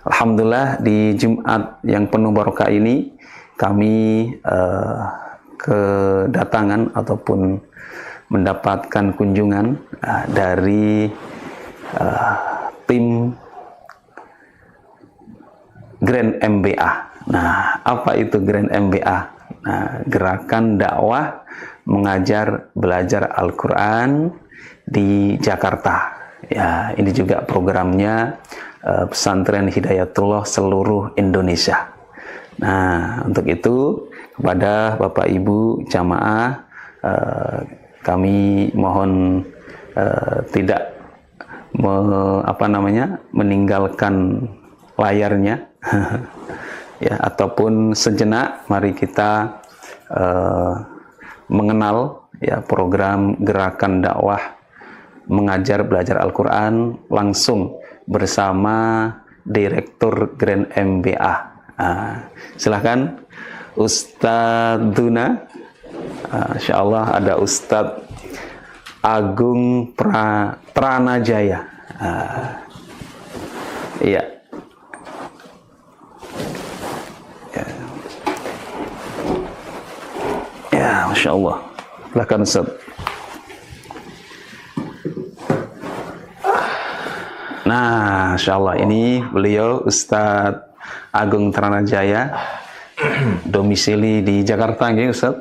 Alhamdulillah di Jumat yang penuh barokah ini kami kedatangan ataupun mendapatkan kunjungan dari tim Grand MBA. Nah, apa itu Grand MBA? Nah, gerakan dakwah mengajar belajar Al-Quran di Jakarta. Ya, ini juga programnya Pesantren Hidayatullah seluruh Indonesia. Nah, untuk itu kepada Bapak Ibu jamaah kami mohon tidak meninggalkan layarnya ya, ataupun sejenak mari kita mengenal ya program gerakan dakwah mengajar belajar Al-Quran langsung bersama Direktur Grand MBA. Silahkan Ustadzuna, insyaallah ada Ustadz Agung Pranajaya. Iya. Ya, Masya Allah. Silahkan Ustaz. Nah, Masya Allah, ini beliau Ustadz Agung Pranajaya, domisili di Jakarta, nggih Ustaz?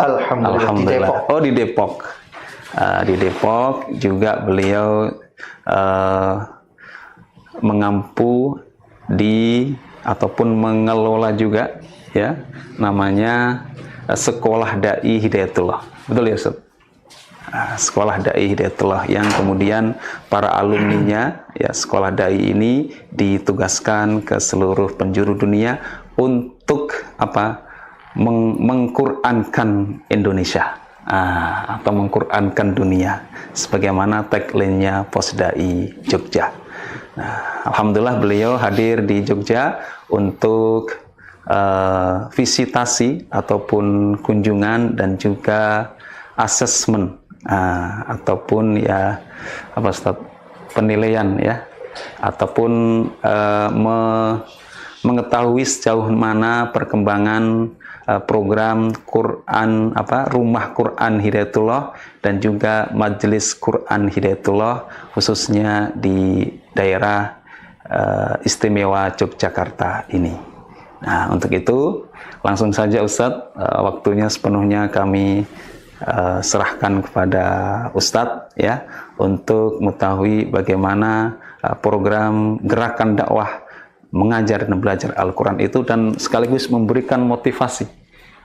Alhamdulillah. Oh, di Depok. Di Depok juga beliau mengampu ataupun mengelola juga ya namanya Sekolah Dai Hidayatullah. Betul ya Ustaz? Sekolah Dai Hidayatullah yang kemudian para alumninya ya Sekolah Dai ini ditugaskan ke seluruh penjuru dunia untuk mengqurankan Indonesia atau mengqurankan dunia sebagaimana tagline-nya Posdai Jogja. Nah, alhamdulillah beliau hadir di Jogja untuk visitasi ataupun kunjungan dan juga asesmen ataupun ya penilaian ya ataupun mengetahui sejauh mana perkembangan program Quran Rumah Quran Hidayatullah dan juga Majelis Quran Hidayatullah khususnya di daerah istimewa Yogyakarta ini. Nah, untuk itu langsung saja Ustadz, waktunya sepenuhnya kami serahkan kepada Ustadz ya untuk mengetahui bagaimana program gerakan dakwah mengajar dan belajar Al-Quran itu dan sekaligus memberikan motivasi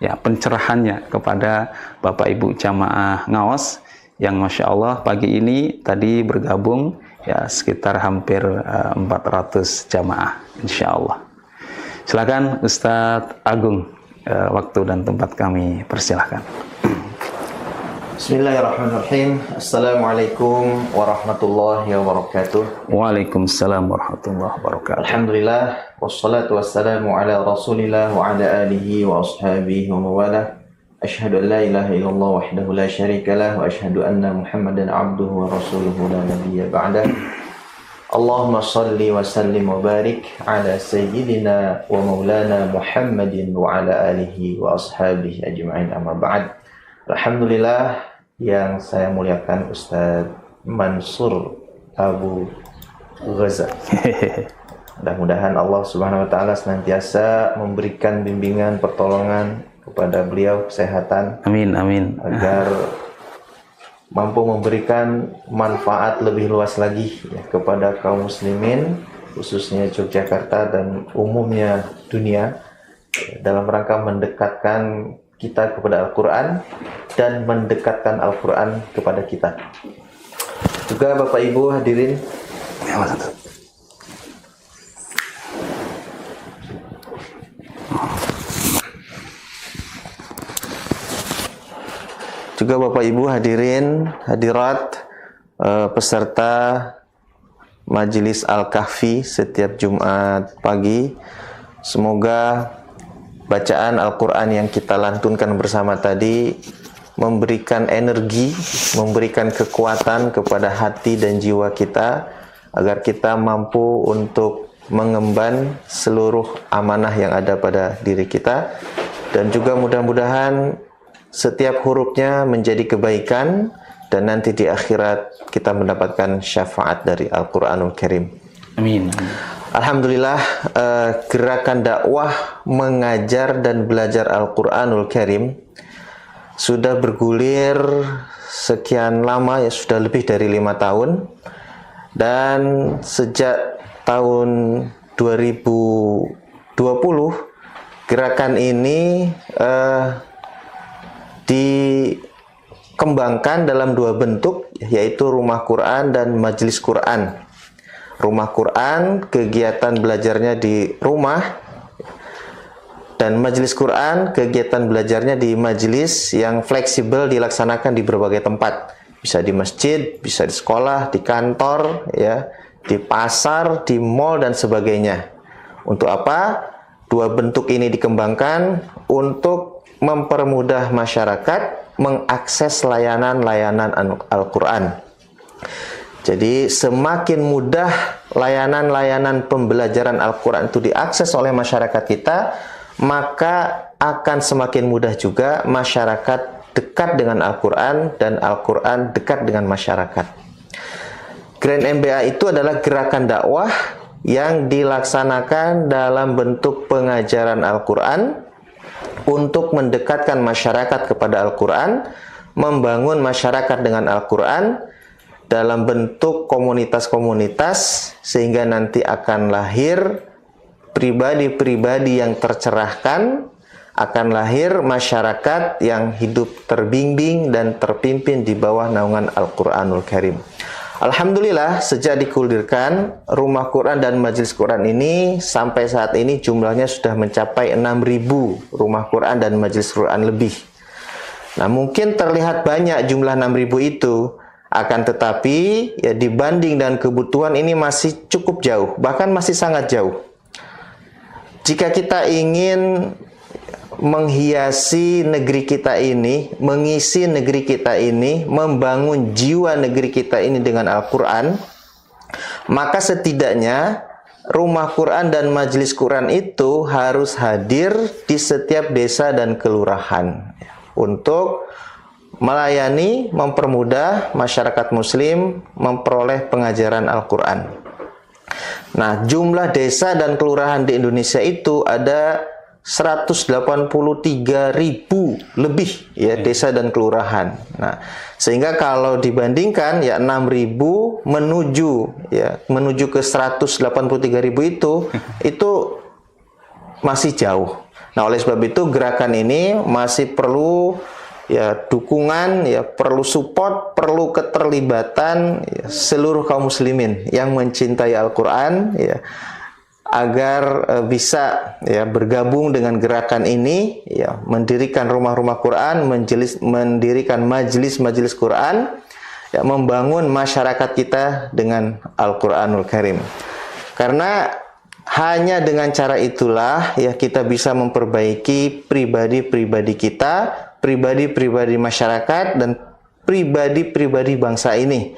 ya pencerahannya kepada Bapak Ibu jamaah ngaos yang Masya Allah pagi ini tadi bergabung ya sekitar hampir 400 jamaah Insya Allah. Silakan Ustadz Agung, waktu dan tempat kami persilahkan. Bismillahirrahmanirrahim. Assalamualaikum warahmatullahi wabarakatuh. Waalaikumsalam warahmatullahi wabarakatuh. Alhamdulillah wassalatu wassalamu ala Rasulillah wa ala alihi wa ashabihi wa mawalah. Asyhadu an la ilaha illallah wahdahu la syarikalah wa asyhadu anna Muhammadan abduhu wa rasuluhu la nabiyya ba'dah. Allahumma salli wa sallim wa barik ala sayyidina wa maulana Muhammadin wa ala alihi wa ashabihi ajma'in amma ba'd. Alhamdulillah yang saya muliakan Ustadz Mansur Abu Ghaza. Mudah-mudahan Allah Subhanahu wa taala senantiasa memberikan bimbingan pertolongan kepada beliau, kesehatan. Amin amin. Agar mampu memberikan manfaat lebih luas lagi ya, kepada kaum muslimin khususnya Yogyakarta dan umumnya dunia dalam rangka mendekatkan kita kepada Al-Quran dan mendekatkan Al-Quran kepada kita. Juga Bapak Ibu hadirin hadirat peserta Majelis Al-Kahfi setiap Jumat pagi. Semoga bacaan Al-Quran yang kita lantunkan bersama tadi memberikan energi, memberikan kekuatan kepada hati dan jiwa kita agar kita mampu untuk mengemban seluruh amanah yang ada pada diri kita, dan juga mudah-mudahan setiap hurufnya menjadi kebaikan dan nanti di akhirat kita mendapatkan syafaat dari Al-Quranul Karim. Amin. Alhamdulillah, gerakan dakwah mengajar dan belajar Al-Quranul Karim sudah bergulir sekian lama, ya sudah lebih dari 5 tahun. Dan sejak tahun 2020 gerakan ini dikembangkan dalam 2 bentuk, yaitu Rumah Quran dan Majelis Quran. Rumah Quran kegiatan belajarnya di rumah, dan Majelis Quran kegiatan belajarnya di majelis yang fleksibel dilaksanakan di berbagai tempat. Bisa di masjid, bisa di sekolah, di kantor, ya, di pasar, di mall dan sebagainya. Untuk apa? 2 bentuk ini dikembangkan untuk mempermudah masyarakat mengakses layanan-layanan Al-Quran. Jadi semakin mudah layanan-layanan pembelajaran Al-Quran itu diakses oleh masyarakat kita, maka akan semakin mudah juga masyarakat dekat dengan Al-Quran dan Al-Quran dekat dengan masyarakat. Grand MBA itu adalah gerakan dakwah yang dilaksanakan dalam bentuk pengajaran Al-Quran untuk mendekatkan masyarakat kepada Al-Quran, membangun masyarakat dengan Al-Quran dalam bentuk komunitas-komunitas, sehingga nanti akan lahir pribadi-pribadi yang tercerahkan, akan lahir masyarakat yang hidup terbimbing dan terpimpin di bawah naungan Al-Quranul Karim. Alhamdulillah, sejak dikulirkan Rumah Quran dan Majelis Quran ini, sampai saat ini jumlahnya sudah mencapai 6.000 Rumah Quran dan Majelis Quran lebih. Nah, mungkin terlihat banyak jumlah 6.000 itu, akan tetapi ya dibanding dengan kebutuhan ini masih cukup jauh, bahkan masih sangat jauh. Jika kita ingin menghiasi negeri kita ini, mengisi negeri kita ini, membangun jiwa negeri kita ini dengan Al-Quran, maka setidaknya Rumah Quran dan Majelis Quran itu harus hadir di setiap desa dan kelurahan untuk melayani, mempermudah masyarakat muslim memperoleh pengajaran Al-Quran. Nah, jumlah desa dan kelurahan di Indonesia itu ada 183.000 lebih ya desa dan kelurahan. Nah, sehingga kalau dibandingkan ya 6.000 menuju ke 183.000 itu masih jauh. Nah, oleh sebab itu gerakan ini masih perlu ya dukungan, ya perlu support, perlu keterlibatan ya, seluruh kaum muslimin yang mencintai Al-Quran ya, agar bisa ya bergabung dengan gerakan ini ya, mendirikan rumah-rumah Quran, mendirikan majelis-majelis Quran ya, membangun masyarakat kita dengan Al-Quranul Karim. Karena hanya dengan cara itulah ya kita bisa memperbaiki pribadi-pribadi kita, pribadi-pribadi masyarakat, dan pribadi-pribadi bangsa ini.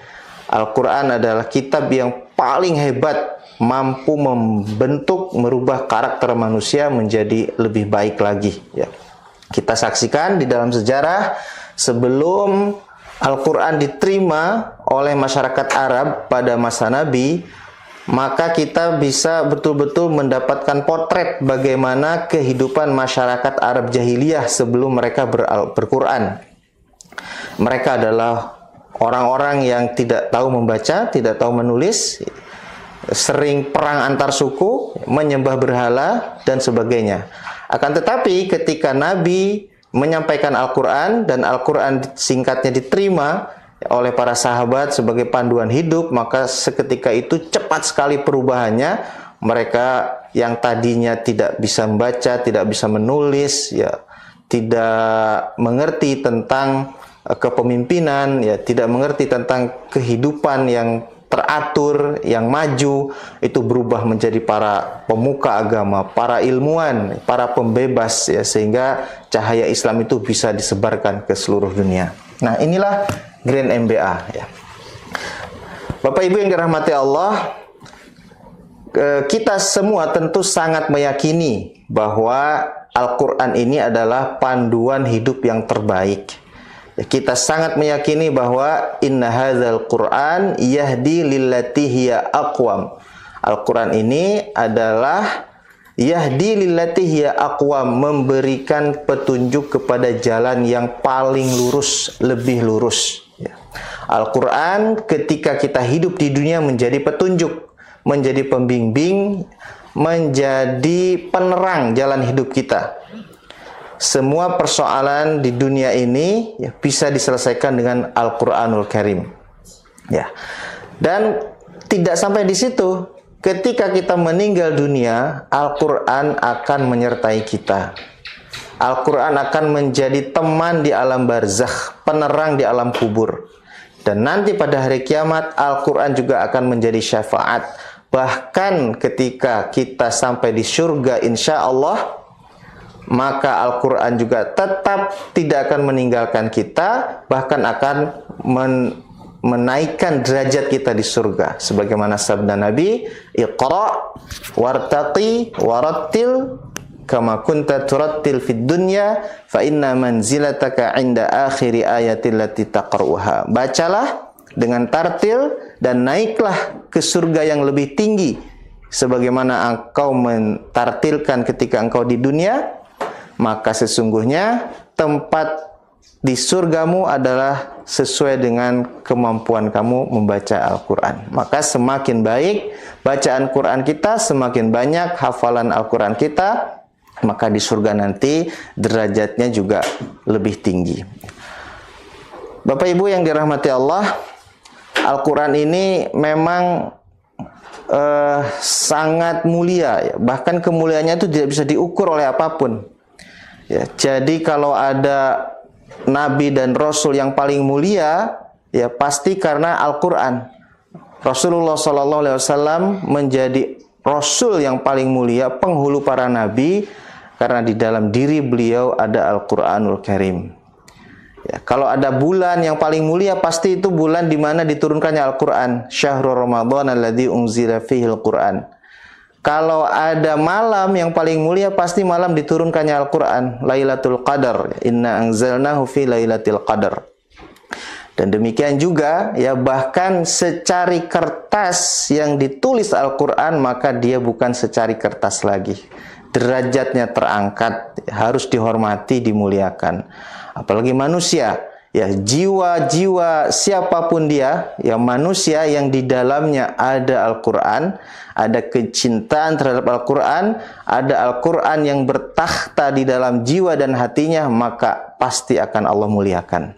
Al-Quran adalah kitab yang paling hebat, mampu membentuk, merubah karakter manusia menjadi lebih baik lagi. Ya. Kita saksikan di dalam sejarah, sebelum Al-Quran diterima oleh masyarakat Arab pada masa Nabi, maka kita bisa betul-betul mendapatkan potret bagaimana kehidupan masyarakat Arab jahiliyah sebelum mereka berquran. Mereka adalah orang-orang yang tidak tahu membaca, tidak tahu menulis, sering perang antar suku, menyembah berhala, dan sebagainya. Akan tetapi ketika Nabi menyampaikan Al-Quran dan Al-Quran singkatnya diterima oleh para sahabat sebagai panduan hidup, maka seketika itu cepat sekali perubahannya. Mereka yang tadinya tidak bisa membaca, tidak bisa menulis, ya, tidak mengerti tentang kepemimpinan, ya, tidak mengerti tentang kehidupan yang teratur, yang maju, itu berubah menjadi para pemuka agama, para ilmuwan, para pembebas, ya, sehingga cahaya Islam itu bisa disebarkan ke seluruh dunia. Nah, inilah Grand MBA ya. Bapak Ibu yang dirahmati Allah, kita semua tentu sangat meyakini bahwa Al-Quran ini adalah panduan hidup yang terbaik. Kita sangat meyakini bahwa inna hadzal Qur'an yahdi lillati hiya aqwam. Al-Quran ini adalah yahdi lillati hiya aqwam, memberikan petunjuk kepada jalan yang paling lurus, lebih lurus. Al-Quran ketika kita hidup di dunia menjadi petunjuk, menjadi pembimbing, menjadi penerang jalan hidup kita. Semua persoalan di dunia ini bisa diselesaikan dengan Al-Quranul Karim. Dan tidak sampai di situ. Ketika kita meninggal dunia, Al-Quran akan menyertai kita. Al-Quran akan menjadi teman di alam barzakh, penerang di alam kubur. Dan nanti pada hari kiamat, Al-Quran juga akan menjadi syafaat. Bahkan ketika kita sampai di surga, insya Allah, maka Al-Quran juga tetap tidak akan meninggalkan kita, bahkan akan menaikkan derajat kita di surga. Sebagaimana sabda Nabi, Iqra' wartaqi warattil kama kunta turattil fid dunya fa inna manzilataka 'inda akhiri ayatil lati taqra'uha. Bacalah dengan tartil dan naiklah ke surga yang lebih tinggi sebagaimana engkau mentartilkan ketika engkau di dunia, maka sesungguhnya tempat di surgamu adalah sesuai dengan kemampuan kamu membaca Al-Quran. Maka semakin baik bacaan Quran kita, semakin banyak hafalan Al-Quran kita, maka di surga nanti derajatnya juga lebih tinggi. Bapak Ibu yang dirahmati Allah, Al-Quran ini memang sangat mulia, bahkan kemuliaannya itu tidak bisa diukur oleh apapun. Jadi kalau ada Nabi dan Rasul yang paling mulia, pasti karena Al-Quran. Rasulullah SAW menjadi Rasul yang paling mulia, penghulu para Nabi, karena di dalam diri beliau ada Al-Quranul Karim. Kalau ada bulan yang paling mulia, pasti itu bulan di mana diturunkannya Al-Quran. Syahrul Ramadan alladzi unzila fihil Quran. Kalau ada malam yang paling mulia, pasti malam diturunkannya Al-Quran. Lailatul Qadar. Inna anzalnahu fi Lailatul Qadar. Dan demikian juga, bahkan secari kertas yang ditulis Al-Quran, maka dia bukan secari kertas lagi. Derajatnya terangkat, harus dihormati, dimuliakan. Apalagi manusia. Jiwa-jiwa siapapun dia, manusia yang di dalamnya ada Al-Quran, ada kecintaan terhadap Al-Quran, ada Al-Quran yang bertakhta di dalam jiwa dan hatinya, maka pasti akan Allah muliakan.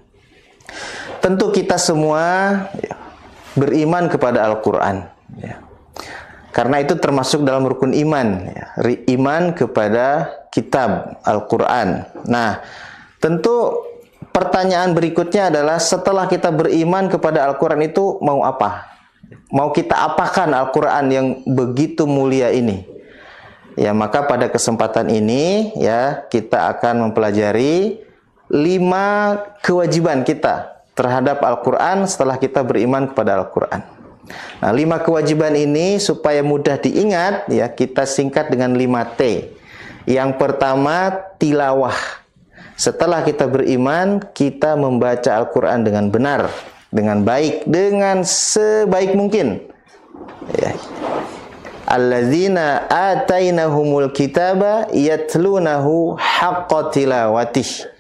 Tentu kita semua beriman kepada Al-Quran. Karena itu termasuk dalam rukun iman. Iman kepada kitab Al-Quran. Nah, tentu pertanyaan berikutnya adalah setelah kita beriman kepada Al-Quran itu mau apa? Mau kita apakan Al-Quran yang begitu mulia ini? Maka pada kesempatan ini kita akan mempelajari 5 kewajiban kita terhadap Al-Quran setelah kita beriman kepada Al-Quran. Nah, 5 kewajiban ini supaya mudah diingat, kita singkat dengan 5T. Yang pertama, tilawah. Setelah kita beriman, kita membaca Al-Quran dengan benar, dengan baik, dengan sebaik mungkin. Alladzina atainahumul kitaba yatlunahu haqqa tilawatih.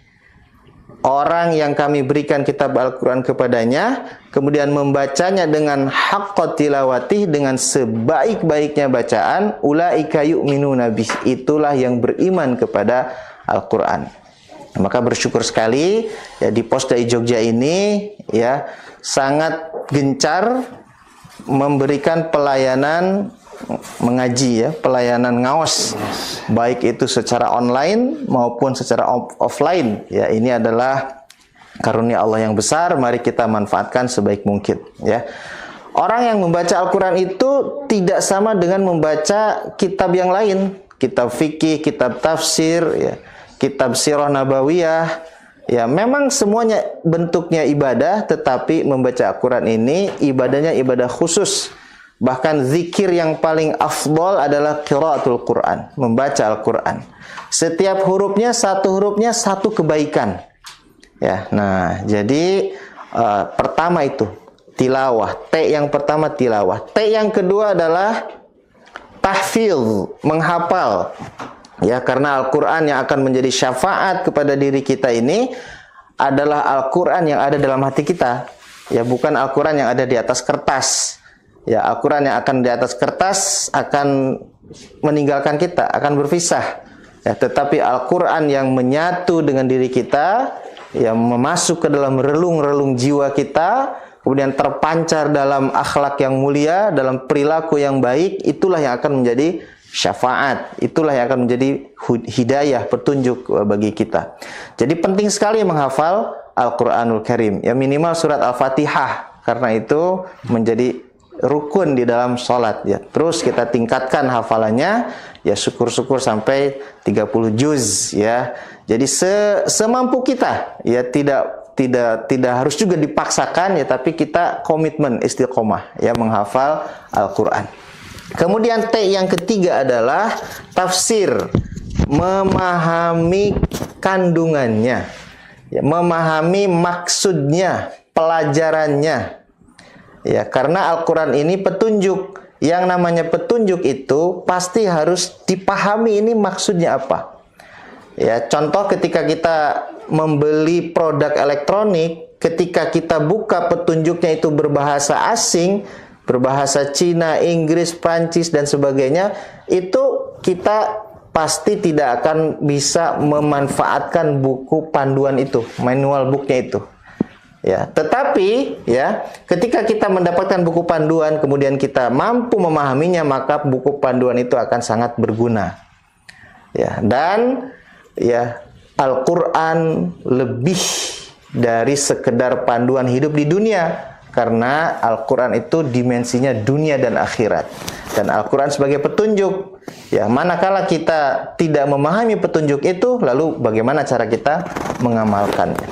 Orang yang kami berikan kitab Al-Quran kepadanya, kemudian membacanya dengan haqqa tilawatih, dengan sebaik-baiknya bacaan, ulaika yu'minuna bih. Itulah yang beriman kepada Al-Quran. Maka bersyukur sekali di Pos Dai Jogja ini sangat gencar memberikan pelayanan mengaji, pelayanan ngaos, baik itu secara online maupun secara offline. Ini adalah karunia Allah yang besar, mari kita manfaatkan sebaik mungkin. Orang yang membaca Al-Quran itu tidak sama dengan membaca kitab yang lain, kitab fikih, kitab tafsir, kitab sirah nabawiyah. Memang semuanya bentuknya ibadah, tetapi membaca Al-Quran ini ibadahnya ibadah khusus. Bahkan zikir yang paling afdol adalah qiraatul Quran, membaca Al-Quran. Setiap hurufnya, satu hurufnya satu kebaikan. Ya, nah, jadi pertama itu tilawah. T yang pertama tilawah. T yang kedua adalah tahfidz, menghafal. Ya, karena Al-Quran yang akan menjadi syafaat kepada diri kita ini adalah Al-Quran yang ada dalam hati kita. Ya, bukan Al-Quran yang ada di atas kertas. Ya, Al-Quran yang akan di atas kertas akan meninggalkan kita, akan berpisah. Ya, tetapi Al-Quran yang menyatu dengan diri kita, yang masuk ke dalam relung-relung jiwa kita, kemudian terpancar dalam akhlak yang mulia, dalam perilaku yang baik, itulah yang akan menjadi syafaat. Itulah yang akan menjadi hidayah, petunjuk bagi kita. Jadi penting sekali menghafal Al-Quranul Karim. Ya, minimal surat Al-Fatihah. Karena itu menjadi rukun di dalam sholat. Ya, terus kita tingkatkan hafalannya. Ya, syukur-syukur sampai 30 juz. Ya, jadi semampu kita. Ya, tidak harus juga dipaksakan. Ya, tapi kita komitmen istiqomah. Ya, menghafal Al-Quran. Kemudian T yang ketiga adalah tafsir, memahami kandungannya, ya, memahami maksudnya, pelajarannya. Ya, karena Al-Quran ini petunjuk. Yang namanya petunjuk itu pasti harus dipahami ini maksudnya apa. Ya, contoh ketika kita membeli produk elektronik, ketika kita buka petunjuknya itu berbahasa asing, berbahasa Cina, Inggris, Prancis, dan sebagainya, itu kita pasti tidak akan bisa memanfaatkan buku panduan itu, manual booknya itu. Ya, tetapi ya, ketika kita mendapatkan buku panduan, kemudian kita mampu memahaminya, maka buku panduan itu akan sangat berguna. Ya, dan ya, Al-Quran lebih dari sekedar panduan hidup di dunia. Karena Al-Quran itu dimensinya dunia dan akhirat. Dan Al-Quran sebagai petunjuk. Ya, manakala kita tidak memahami petunjuk itu, lalu bagaimana cara kita mengamalkannya?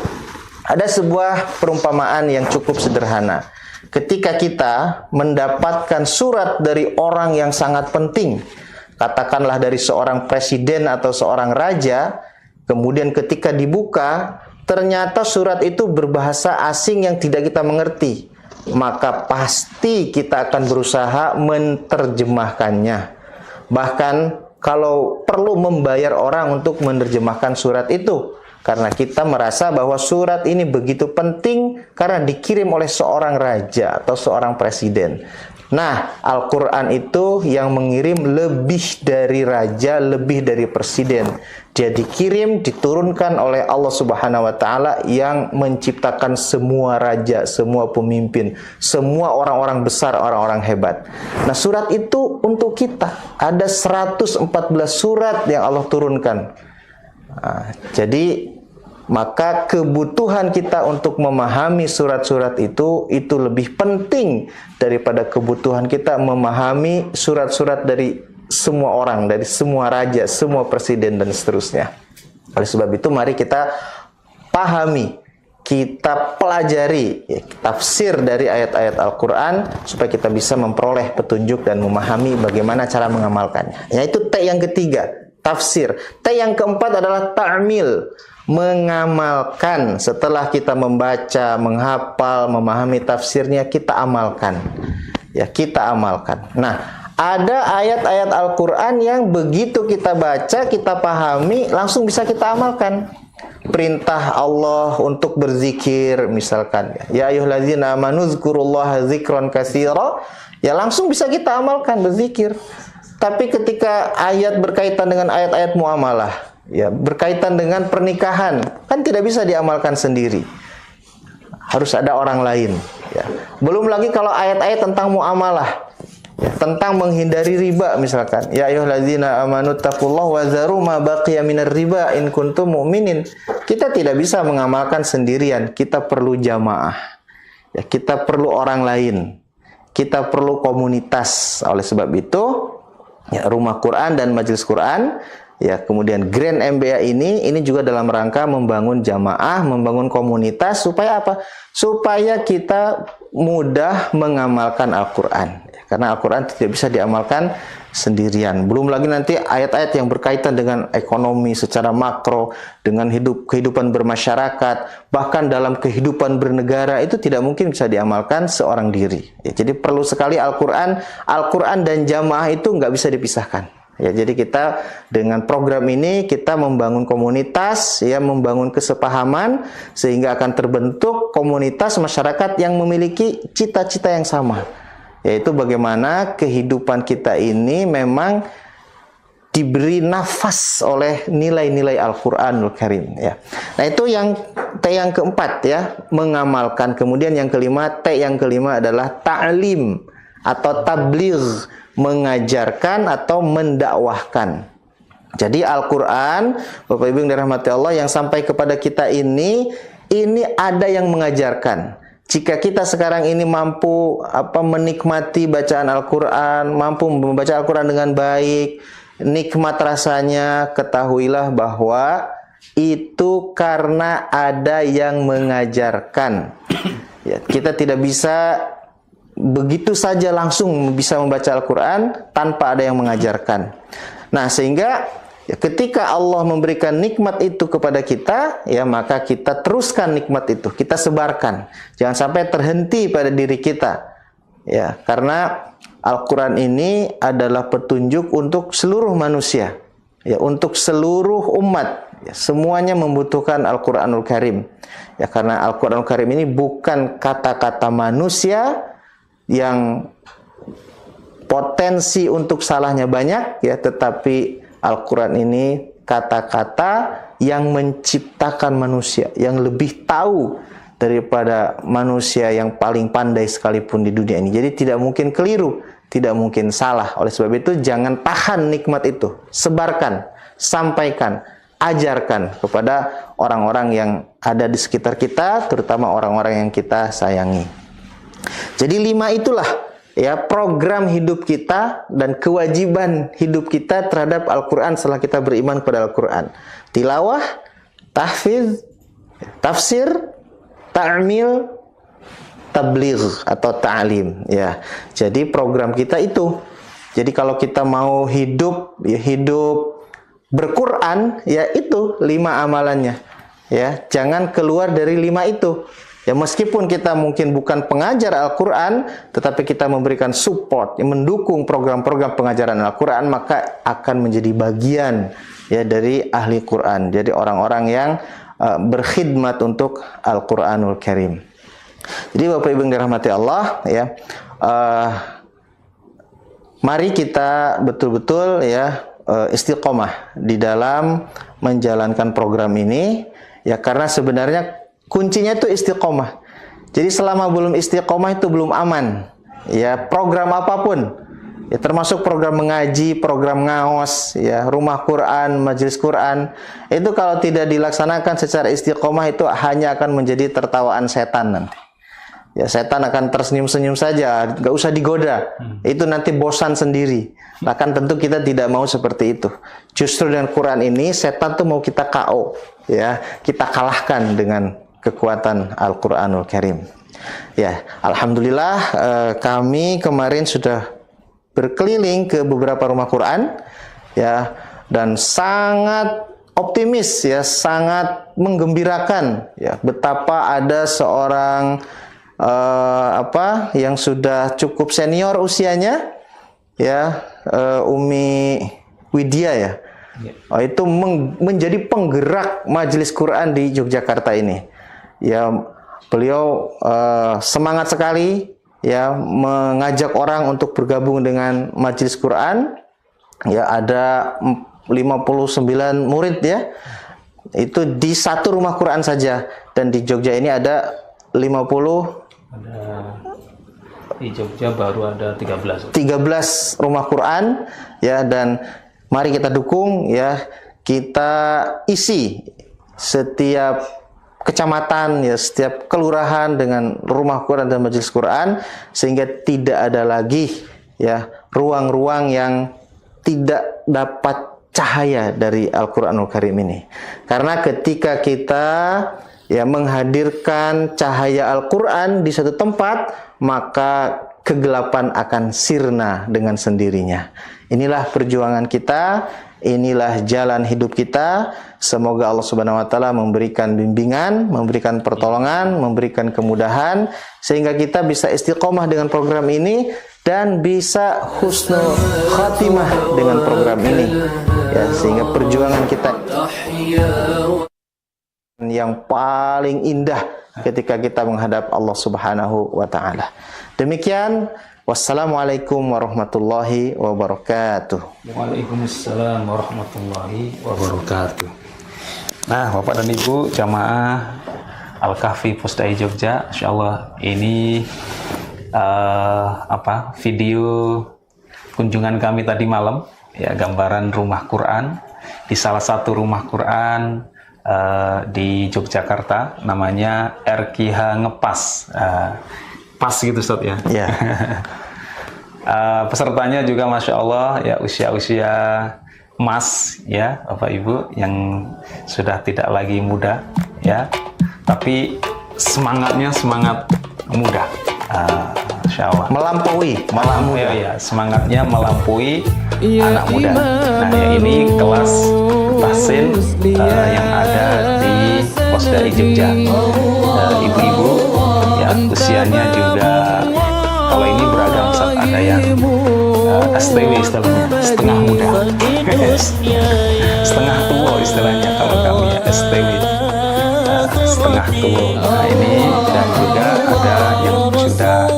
Ada sebuah perumpamaan yang cukup sederhana. Ketika kita mendapatkan surat dari orang yang sangat penting, katakanlah dari seorang presiden atau seorang raja, kemudian ketika dibuka, ternyata surat itu berbahasa asing yang tidak kita mengerti, maka pasti kita akan berusaha menerjemahkannya. Bahkan kalau perlu membayar orang untuk menerjemahkan surat itu, karena kita merasa bahwa surat ini begitu penting karena dikirim oleh seorang raja atau seorang presiden. Nah, Al-Quran itu yang mengirim lebih dari raja, lebih dari presiden. Dia dikirim, diturunkan oleh Allah Subhanahu wa Ta'ala yang menciptakan semua raja, semua pemimpin, semua orang-orang besar, orang-orang hebat. Nah, surat itu untuk kita. Ada 114 surat yang Allah turunkan. Nah, jadi maka kebutuhan kita untuk memahami surat-surat itu lebih penting daripada kebutuhan kita memahami surat-surat dari semua orang, dari semua raja, semua presiden, dan seterusnya. Oleh sebab itu, mari kita pahami, kita pelajari ya, tafsir dari ayat-ayat Al-Quran supaya kita bisa memperoleh petunjuk dan memahami bagaimana cara mengamalkannya. Yaitu T yang ketiga, tafsir. T yang keempat adalah ta'mil, mengamalkan. Setelah kita membaca, menghafal, memahami tafsirnya, kita amalkan. Ya, kita amalkan. Nah, ada ayat-ayat Al-Quran yang begitu kita baca, kita pahami, langsung bisa kita amalkan. Perintah Allah untuk berzikir, misalkan, ya ayyuhallazina amanu dzkurullaha dzikran katsira, ya langsung bisa kita amalkan, berzikir. Tapi ketika ayat berkaitan dengan ayat-ayat muamalah, ya berkaitan dengan pernikahan, kan tidak bisa diamalkan sendiri, harus ada orang lain. Ya. Belum lagi kalau ayat-ayat tentang muamalah, ya, tentang menghindari riba, misalkan, ya ayyuhallazina amanu taqullaha wa zaru ma baqiya minar riba in kuntum mu'minin. Kita tidak bisa mengamalkan sendirian, kita perlu jamaah. Ya, kita perlu orang lain. Kita perlu komunitas. Oleh sebab itu, ya, rumah Quran dan majelis Quran ya. Kemudian Grand MBA ini juga dalam rangka membangun jamaah, membangun komunitas supaya apa? Supaya kita mudah mengamalkan Al-Qur'an. Karena Al-Qur'an tidak bisa diamalkan sendirian. Belum lagi nanti ayat-ayat yang berkaitan dengan ekonomi secara makro, dengan kehidupan bermasyarakat, bahkan dalam kehidupan bernegara itu tidak mungkin bisa diamalkan seorang diri. Ya, jadi perlu sekali Al-Qur'an dan jamaah itu nggak bisa dipisahkan. Ya, jadi kita dengan program ini kita membangun komunitas, ya, membangun kesepahaman sehingga akan terbentuk komunitas masyarakat yang memiliki cita-cita yang sama. Yaitu bagaimana kehidupan kita ini memang diberi nafas oleh nilai-nilai Al-Quranul Karim, ya. Nah, itu yang T yang keempat, ya, mengamalkan. Kemudian yang kelima, T yang kelima adalah ta'lim atau tabligh, mengajarkan atau mendakwahkan. Jadi Al-Quran, Bapak Ibu yang dirahmati Allah, yang sampai kepada kita ini ada yang mengajarkan. Jika kita sekarang ini mampu menikmati bacaan Al-Quran, mampu membaca Al-Quran dengan baik, nikmat rasanya, ketahuilah bahwa itu karena ada yang mengajarkan. Ya, kita tidak bisa begitu saja langsung bisa membaca Al-Quran tanpa ada yang mengajarkan. Nah, sehingga ya, ketika Allah memberikan nikmat itu kepada kita, ya, maka kita teruskan nikmat itu, kita sebarkan. Jangan sampai terhenti pada diri kita. Ya, karena Al-Quran ini adalah petunjuk untuk seluruh manusia, ya, untuk seluruh umat. Ya, semuanya membutuhkan Al-Quranul Karim. Ya, karena Al-Quranul Karim ini bukan kata-kata manusia yang potensi untuk salahnya banyak, ya, tetapi Al-Quran ini kata-kata yang menciptakan manusia, yang lebih tahu daripada manusia yang paling pandai sekalipun di dunia ini. Jadi tidak mungkin keliru, tidak mungkin salah. Oleh sebab itu jangan tahan nikmat itu, sebarkan, sampaikan, ajarkan kepada orang-orang yang ada di sekitar kita, terutama orang-orang yang kita sayangi. Jadi 5 itulah, ya, program hidup kita dan kewajiban hidup kita terhadap Al-Quran setelah kita beriman kepada Al-Quran. Tilawah, tahfidz, tafsir, ta'mil, tabligh atau ta'lim, ya. Jadi program kita itu. Jadi kalau kita mau hidup, ya, hidup berquran, ya, itu 5 amalannya. Ya, jangan keluar dari 5 itu. Ya, meskipun kita mungkin bukan pengajar Al-Quran, tetapi kita memberikan support, mendukung program-program pengajaran Al-Quran, maka akan menjadi bagian, ya, dari ahli Quran. Jadi orang-orang yang berkhidmat untuk Al-Quranul Karim. Jadi Bapak Ibu yang dirahmati Allah, ya, mari kita betul-betul, ya, istiqomah di dalam menjalankan program ini, ya, karena sebenarnya kuncinya itu istiqomah. Jadi selama belum istiqomah itu belum aman. Ya, program apapun, ya, termasuk program mengaji, program ngaos, ya, rumah Quran, majelis Quran, itu kalau tidak dilaksanakan secara istiqomah itu hanya akan menjadi tertawaan setan nanti. Ya, setan akan tersenyum-senyum saja, nggak usah digoda. Itu nanti bosan sendiri. Bahkan tentu kita tidak mau seperti itu. Justru dengan Quran ini setan tuh mau kita KO, ya, kita kalahkan dengan kekuatan Al-Quranul Karim. Ya, alhamdulillah kami kemarin sudah berkeliling ke beberapa rumah Quran, ya, dan sangat optimis, ya, sangat menggembirakan, ya, betapa ada seorang yang sudah cukup senior usianya, ya, Umi Widya, ya. Itu menjadi penggerak majelis Quran di Yogyakarta ini. Ya, beliau semangat sekali, ya, mengajak orang untuk bergabung dengan majelis Quran. Ya, ada 59 murid, ya. Itu di satu rumah Quran saja, dan di Jogja ini ada 50. Di Jogja baru ada 13 rumah Quran, ya, dan mari kita dukung, ya, kita isi setiap kecamatan, ya, setiap kelurahan dengan rumah Quran dan majelis Quran, sehingga tidak ada lagi, ya, ruang-ruang yang tidak dapat cahaya dari Al-Qur'anul Karim ini. Karena ketika kita menghadirkan cahaya Al-Qur'an di satu tempat, maka kegelapan akan sirna dengan sendirinya. Inilah perjuangan kita, inilah jalan hidup kita. Semoga Allah Subhanahu wa taala memberikan bimbingan, memberikan pertolongan, memberikan kemudahan sehingga kita bisa istiqomah dengan program ini dan bisa husnul khatimah dengan program ini. Ya, sehingga perjuangan kita yang paling indah ketika kita menghadap Allah Subhanahu wa taala. Demikian, wassalamualaikum warahmatullahi wabarakatuh. Waalaikumsalam warahmatullahi wabarakatuh. Nah, Bapak dan Ibu jamaah Al-Kahfi Pusdai Jogja, insyaallah ini video kunjungan kami tadi malam, ya, gambaran rumah Quran di salah satu rumah Quran di Yogyakarta, namanya RKH Ngepas. Pas gitu Ustaz ya. Yeah. Pesertanya juga Masya Allah ya usia-usia emas ya Bapak Ibu yang sudah tidak lagi muda ya, tapi semangatnya semangat muda. Masya Allah. Melampaui ya, semangatnya melampaui anak muda. Nah ya, ini kelas tahsin yang ada di Pusdai Jogja. Ibu-ibu ya usianya juga kalau ini beragam, saat ada yang STW istilahnya, setengah muda, setengah tua istilahnya kalau kami ya, STW setengah tua. Nah ini, dan juga ada yang sudah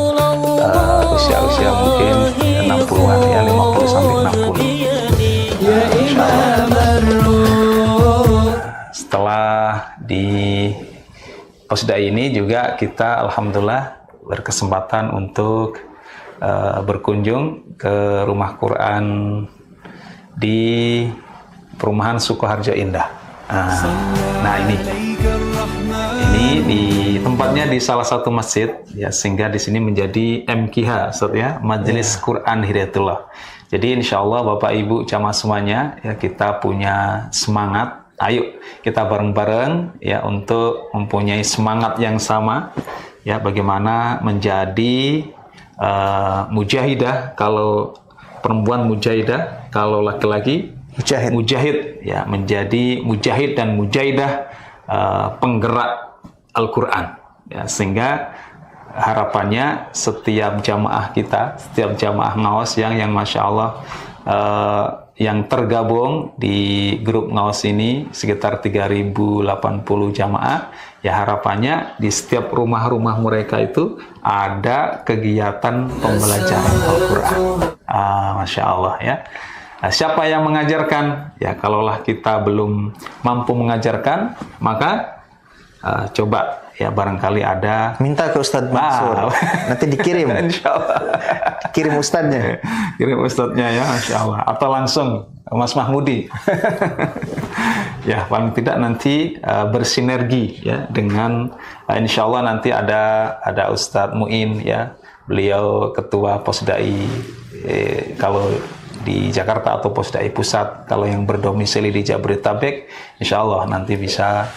usia-usia mungkin 60-an ya, 50 sampai 60. Setelah di Pusdai ini juga kita alhamdulillah berkesempatan untuk berkunjung ke rumah Quran di perumahan Sukoharjo Indah. Nah ini di tempatnya di salah satu masjid ya, sehingga di sini menjadi MKH ya, Majelis Quran Hidayatullah. Jadi insya Allah Bapak Ibu jamaah semuanya ya, kita punya semangat. Ayo kita bareng-bareng ya untuk mempunyai semangat yang sama ya, bagaimana menjadi mujahidah, kalau perempuan mujahidah, kalau laki-laki mujahid ya, menjadi mujahid dan mujahidah penggerak Al-Quran ya, sehingga harapannya setiap jamaah kita, setiap jamaah ngawas yang Masya Allah yang tergabung di grup ngawas ini sekitar 3080 jamaah ya, harapannya di setiap rumah-rumah mereka itu ada kegiatan pembelajaran Al-Quran. Masya Allah ya. Nah, siapa yang mengajarkan? Ya, kalaulah kita belum mampu mengajarkan, maka coba ya, barangkali ada, minta ke Ustadz Mansur, nanti dikirim. Insya Allah. Kirim Ustadznya. Kirim Ustadznya ya, Masya Allah. Atau langsung Mas Mahmudi. Ya, paling tidak nanti bersinergi ya dengan insya Allah nanti ada Ustadz Muin ya, beliau ketua Pusdai kalau di Jakarta atau Pusdai Pusat, kalau yang berdomisili di Jabodetabek, insya Allah nanti bisa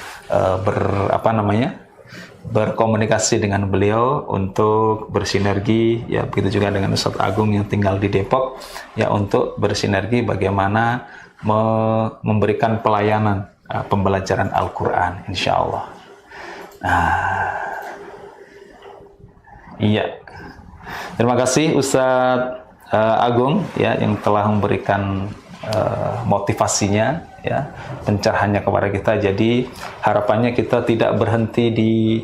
berkomunikasi dengan beliau untuk bersinergi ya, begitu juga dengan Ustadz Agung yang tinggal di Depok ya, untuk bersinergi bagaimana memberikan pelayanan pembelajaran Al-Quran insya Allah. Iya, terima kasih Ustadz Agung ya, yang telah memberikan motivasinya ya, pencerahannya kepada kita. Jadi harapannya kita tidak berhenti di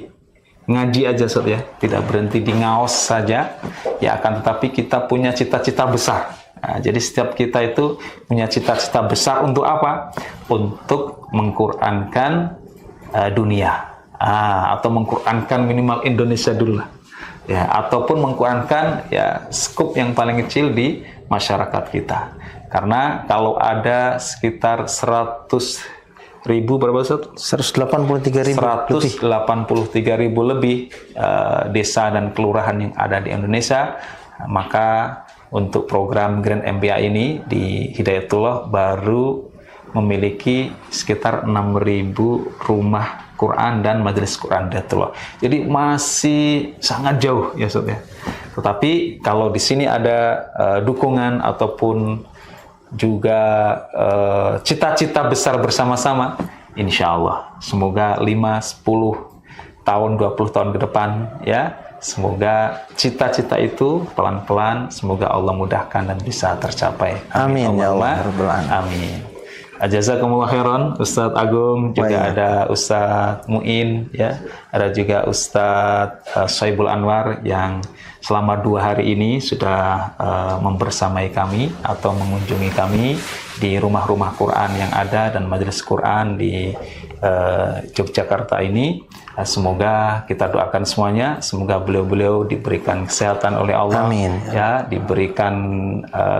ngaji aja Ustaz ya, tidak berhenti di ngaos saja ya, akan tetapi kita punya cita-cita besar. Nah, jadi setiap kita itu punya cita-cita besar untuk apa? Untuk mengqurankan dunia, atau mengqurankan minimal Indonesia dulu lah ya, ataupun mengqurankan ya skup yang paling kecil di masyarakat kita. Karena kalau ada sekitar 100.000 berapa Ustaz? 183.000 lebih desa dan kelurahan yang ada di Indonesia, maka untuk program Grand MBA ini di Hidayatullah baru memiliki sekitar 6.000 rumah Quran dan majelis Quran Hidayatullah. Jadi masih sangat jauh ya Ustaz ya. Tetapi kalau di sini ada dukungan ataupun juga cita-cita besar bersama-sama, insya Allah semoga 5, 10 tahun, 20 tahun ke depan ya, semoga cita-cita itu pelan-pelan semoga Allah mudahkan dan bisa tercapai. Amin ya Allah. Amin. Jazakumullah khairan Ustadz Agung, juga ada Ustadz Muin ya, ada juga Ustadz Soibul Anwar yang selama 2 hari ini sudah membersamai kami atau mengunjungi kami di rumah-rumah Quran yang ada dan majelis Quran di Yogyakarta ini. Semoga kita doakan semuanya, semoga beliau-beliau diberikan kesehatan oleh Allah. Amin. Ya, diberikan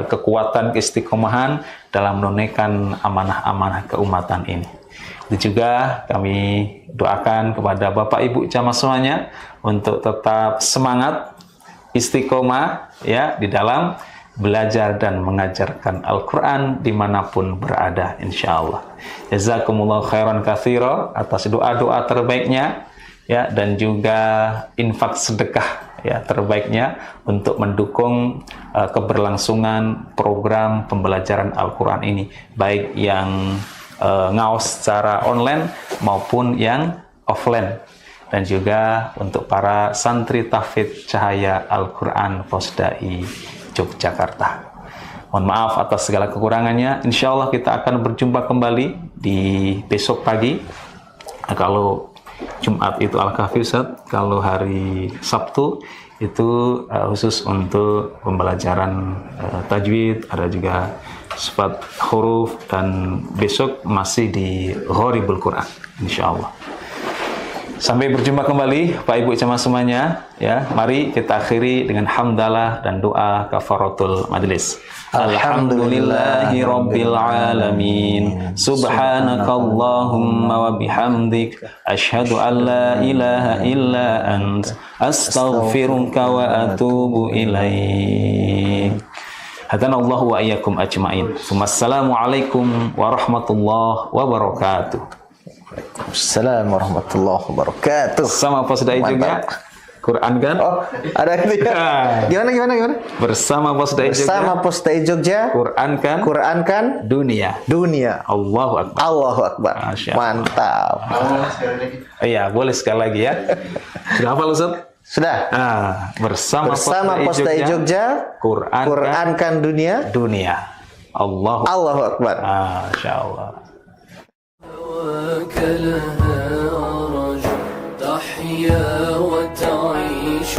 kekuatan, keistiqomahan dalam menunaikan amanah-amanah keumatan ini. Itu juga kami doakan kepada Bapak Ibu jamaah semuanya untuk tetap semangat, istiqomah ya di dalam belajar dan mengajarkan Al-Quran dimanapun berada, insya Allah. Jazakumullah khairan katsira atas doa-doa terbaiknya ya, dan juga infak sedekah ya terbaiknya untuk mendukung keberlangsungan program pembelajaran Al-Quran ini, baik yang ngaos secara online maupun yang offline, dan juga untuk para santri tahfidz Cahaya Al-Quran Fosdai Yogyakarta. Mohon maaf atas segala kekurangannya. Insya Allah kita akan berjumpa kembali di besok pagi. Kalau Jumat itu Al-Kahfi Ustaz, kalau hari Sabtu itu khusus untuk pembelajaran tajwid, ada juga sifat huruf, dan besok masih di Gharibul Quran, insya Allah. Sampai berjumpa kembali Pak Ibu jamaah semuanya ya. Mari kita akhiri dengan hamdalah dan doa kafaratul majlis. Alhamdulillahi rabbil alamin. Subhanakallahumma wa bihamdik asyhadu an la ilaha illa ant astaghfiruka wa atubu ilaik. Hadanallahu wa iyyakum ajmain. Wassalamualaikum warahmatullahi wabarakatuh. Assalamualaikum warahmatullahi wabarakatuh. Sama Posdai juga Quran kan? Oh, ada gitu ya. Gimana? Bersama Posdai Jogja. Bersama Posdai Jogja. Quran kan dunia. Allahu Akbar. Allahu Akbar. Mantap. Iya, boleh sekali lagi ya. Sudah hafal Ustaz? Sudah. Bersama Posdai Jogja. Quran kan dunia. Allahu Akbar. Masyaallah. لها أرج تحيا وتعيش